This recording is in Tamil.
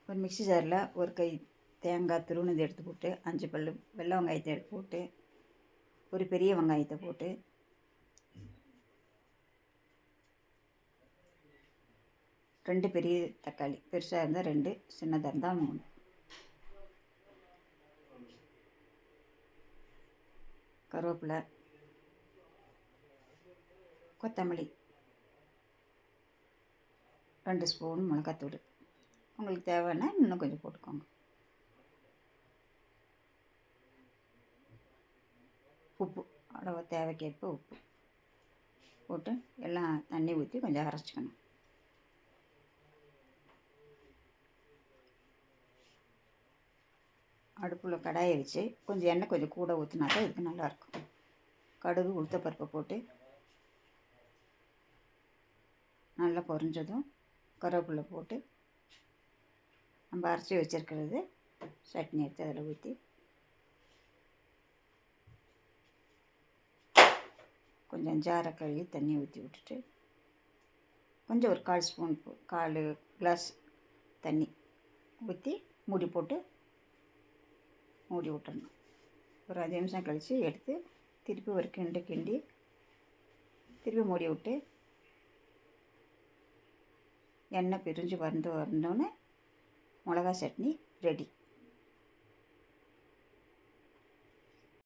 ஒரு மிக்ஸி ஜாரில் ஒரு கை தேங்காய் துருவினது எடுத்து போட்டு 5 பல் வெள்ளை வெங்காயத்தை எடுத்து போட்டு ஒரு பெரிய வெங்காயத்தை போட்டு 2 பெரிய தக்காளி, பெருசாக இருந்தால் 2, சின்னதாக இருந்தால் 3, கருவேப்பிலை, கொத்தமல்லி, 2 ஸ்பூன் மிளகாத்தூள். உங்களுக்கு தேவைன்னா இன்னும் கொஞ்சம் போட்டுக்கோங்க. உப்பு அளவு தேவைக்கேற்ப உப்பு போட்டு எல்லாம் தண்ணி ஊற்றி கொஞ்சம் அரைச்சிக்கணும். அடுப்பில் கடாயை வச்சு கொஞ்சம் எண்ணெய் கொஞ்சம் கூட ஊற்றினா தான் இதுக்கு நல்லாயிருக்கும். கடுகு உளுத்தப்பருப்பை போட்டு நல்லா பொரிஞ்சதும் கருவேப்பிலை போட்டு நம்ம அரைச்சி வச்சுருக்கிறது சட்னி எடுத்து அதில் ஊற்றி கொஞ்சம் ஜாரை கழுவி தண்ணி ஊற்றி விட்டுட்டு கொஞ்சம் ஒரு 1/4 ஸ்பூன் 1/4 கிளாஸ் தண்ணி ஊற்றி மூடி போட்டு மூடி விட்டுறணும். ஒரு 5 நிமிஷம் கழித்து எடுத்து திருப்பி ஒரு கிண்டி திருப்பி மூடி விட்டு எண்ணெய் பிரிஞ்சு வந்தோடனே மிளகா சட்னி ரெடி.